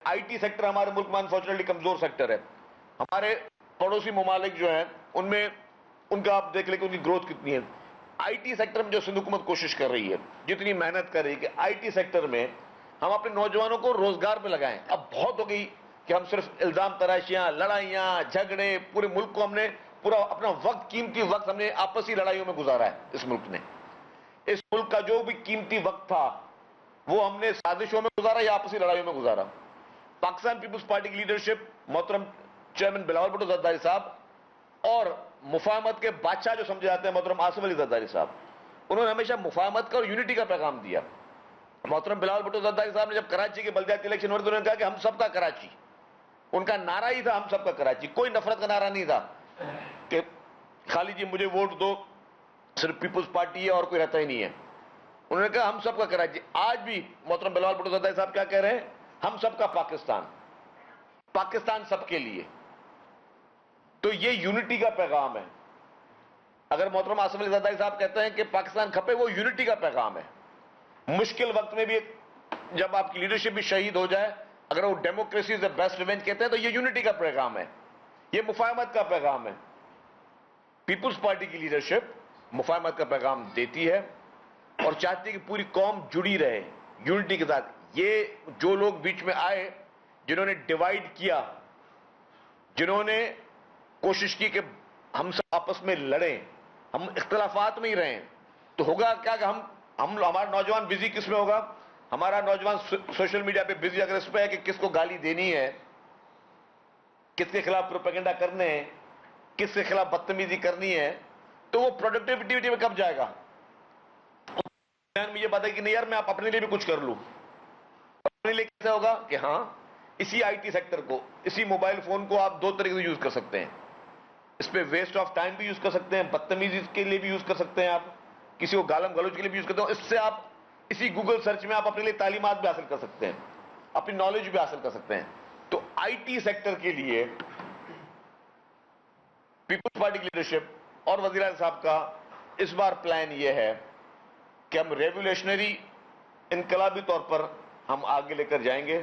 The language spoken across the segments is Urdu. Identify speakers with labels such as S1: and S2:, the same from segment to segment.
S1: آئی ٹی سیکٹر ہمارے ملک میں انفارچونیٹلی کمزور سیکٹر ہے. ہمارے پڑوسی ممالک جو ہیں ان میں ان کا آپ دیکھ لیں کہ ان کی گروتھ کتنی ہے. آئی ٹی سیکٹر میں جو سندھ حکومت کوشش کر رہی ہے, جتنی محنت کر رہی ہے کہ آئی ٹی سیکٹر میں ہم اپنے نوجوانوں کو روزگار پہ لگائیں. اب بہت ہو گئی کہ ہم صرف الزام تراشیاں, لڑائیاں, جھگڑے, پورے ملک کو ہم نے پورا اپنا وقت, قیمتی وقت ہم نے آپسی لڑائیوں میں گزارا ہے. اس ملک نے, اس ملک کا جو بھی قیمتی وقت تھا وہ ہم نے سازشوں میں گزارا یا آپسی لڑائیوں میں گزارا. پاکستان پیپلز پارٹی کی لیڈرشپ, محترم چیئرمین بلاول بھٹو زرداری صاحب اور مفاہمت کے بادشاہ جو سمجھے جاتے ہیں محترم آصف علی زرداری صاحب, انہوں نے ہمیشہ مفاہمت کا اور یونٹی کا پیغام دیا. محترم بلاول بھٹو زرداری صاحب نے جب کراچی کے بلدیاتی الیکشن ہوئے تو انہوں نے کہا کہ ہم سب کا کراچی. ان کا نعرہ ہی تھا ہم سب کا کراچی, کوئی نفرت کا نعرہ نہیں تھا کہ خالی جی مجھے ووٹ دو, صرف پیپلز پارٹی ہے اور کوئی رہتا ہی نہیں ہے. انہوں نے کہا ہم سب کا کراچی. آج بھی محترم بلاول بھٹو زرداری صاحب کیا کہہ رہے ہیں, ہم سب کا پاکستان, پاکستان سب کے لیے. تو یہ یونٹی کا پیغام ہے. اگر محترم آصف علی زرداری صاحب کہتے ہیں کہ پاکستان کھپے, وہ یونٹی کا پیغام ہے. مشکل وقت میں بھی جب آپ کی لیڈرشپ بھی شہید ہو جائے, اگر وہ democracy is the best revenge کہتے ہیں تو یہ یونٹی کا پیغام ہے, یہ مفاہمت کا پیغام ہے. پیپلز پارٹی کی لیڈرشپ مفاہمت کا پیغام دیتی ہے اور چاہتی ہے کہ پوری قوم جڑی رہے یونٹی کے ساتھ. یہ جو لوگ بیچ میں آئے جنہوں نے ڈیوائیڈ کیا, جنہوں نے کوشش کی کہ ہم سب آپس میں لڑیں, ہم اختلافات میں ہی رہیں, تو ہوگا کیا کہ ہمارا نوجوان بزی کس میں ہوگا؟ ہمارا نوجوان سوشل میڈیا پہ بزی اگر اس پہ ہے کہ کس کو گالی دینی ہے, کس کے خلاف پروپیگنڈا کرنے ہیں, کس کے خلاف بدتمیزی کرنی ہے, تو وہ پروڈکٹیوٹی میں کب جائے گا؟ یہ بات ہے کہ نہیں یار میں اپنے لیے بھی کچھ کر لوں. اپنے لیے کیسے ہوگا کہ ہاں اسی آئی ٹی سیکٹر کو, اسی موبائل فون کو آپ دو طریقے سے یوز کر سکتے ہیں. اس پہ ویسٹ آف ٹائم بھی یوز کر سکتے ہیں, بدتمیزی کے لیے بھی یوز کر سکتے ہیں, آپ کسی کو گالم گلوچ کے لیے بھی یوز کرتے ہیں. اس سے آپ اسی گوگل سرچ میں آپ اپنے لیے تعلیمات بھی حاصل کر سکتے ہیں, اپنی نالج بھی حاصل کر سکتے ہیں. تو آئی ٹی سیکٹر کے لیے پیپلز پارٹی کی لیڈرشپ اور وزیر اعظم صاحب کا اس بار پلان یہ ہے کہ ہم ریولیوشنری, انقلابی طور پر ہم آگے لے کر جائیں گے.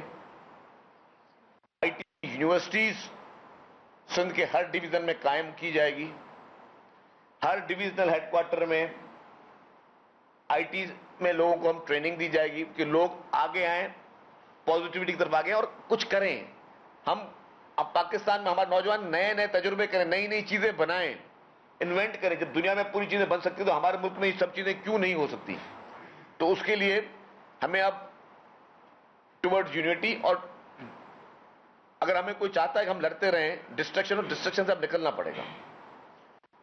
S1: آئی ٹی یونیورسٹیز سندھ کے ہر ڈویژن میں قائم کی جائے گی. ہر ڈویژنل ہیڈ کوارٹر میں آئی ٹی میں لوگوں کو ہم ٹریننگ دی جائے گی کہ لوگ آگے آئیں, پازیٹیوٹی کی طرف آگے اور کچھ کریں. ہم اب پاکستان میں ہمارے نوجوان نئے نئے تجربے کریں, نئی نئی چیزیں بنائیں, انوینٹ کریں. جب دنیا میں پوری چیزیں بن سکتی تو ہمارے ملک میں یہ سب چیزیں کیوں نہیں ہو سکتی؟ تو اس کے لیے ہمیں اب ٹورڈ یونٹی, اور اگر ہمیں کوئی چاہتا ہے کہ ہم لڑتے رہیں, ڈسٹرکشن سے اب نکلنا پڑے گا.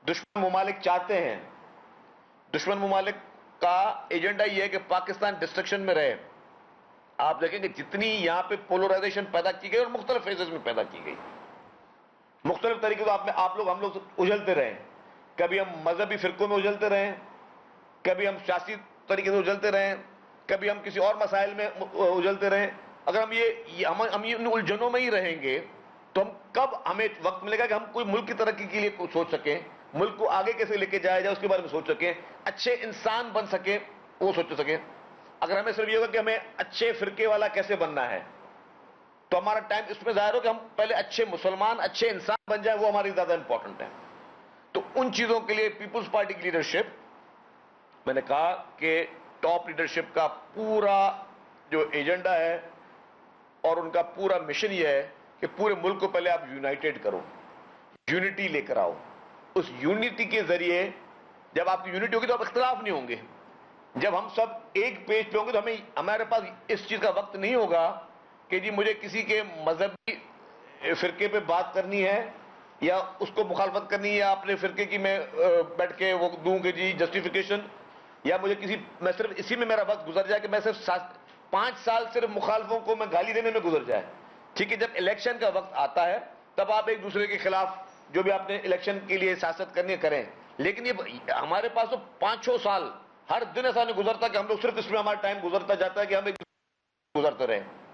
S1: دشمن ممالک چاہتے ہیں, دشمن ممالک کا ایجنڈا یہ ہے کہ پاکستان ڈسٹرکشن میں رہے. آپ دیکھیں کہ جتنی یہاں پہ پولرائزیشن پیدا کی گئی اور مختلف فیزز میں پیدا کی گئی, مختلف طریقے سے ہم لوگ اجلتے رہے. کبھی ہم مذہبی فرقوں میں اجلتے رہے, کبھی ہم سیاسی طریقے سے اجلتے رہے, کبھی ہم کسی اور مسائل میں اجلتے رہے. اگر ہم ان الجھنوں میں ہی رہیں گے تو ہمیں وقت ملے گا کہ ہم کوئی ملک کی ترقی کے لیے کچھ سوچ سکیں, ملک کو آگے کیسے لے کے جایا جائے اس کے بارے میں سوچ سکیں, اچھے انسان بن سکیں وہ سوچ سکیں. اگر ہمیں صرف یہ ہوگا کہ ہمیں اچھے فرقے والا کیسے بننا ہے, تو ہمارا ٹائم اس میں ظاہر ہو کہ ہم پہلے اچھے مسلمان, اچھے انسان بن جائیں, وہ ہماری زیادہ امپورٹنٹ ہے. تو ان چیزوں کے لیے پیپلز پارٹی کی لیڈرشپ, میں نے کہا کہ ٹاپ لیڈرشپ کا پورا جو ایجنڈا ہے اور ان کا پورا مشن یہ ہے کہ پورے ملک کو پہلے آپ یونائٹڈ کرو, یونٹی لے کر آؤ. اس یونٹی کے ذریعے جب آپ کی یونٹی ہوگی تو اب اختلاف نہیں ہوں گے. جب ہم سب ایک پیج پہ ہوں گے تو ہمارے پاس اس چیز کا وقت نہیں ہوگا کہ جی مجھے کسی کے مذہبی فرقے پہ بات کرنی ہے یا اس کو مخالفت کرنی ہے, یا اپنے فرقے کی میں بیٹھ کے وہ دوں کہ جی جسٹیفیکیشن, یا میں صرف اسی میں میرا وقت گزر جائے کہ میں صرف 5 سال صرف مخالفوں کو میں گالی دینے میں گزر جائے. ٹھیک ہے, جب الیکشن کا وقت آتا ہے تب آپ ایک دوسرے کے خلاف جو بھی آپ نے الیکشن کے لیے سیاست کرنی ہے کریں, لیکن یہ ہمارے پاس تو 5 سال ہر دن ایسا نہیں گزرتا کہ ہم لوگ صرف اس میں ہمارا ٹائم گزرتا جاتا ہے کہ ہم ایک گزرتے رہیں.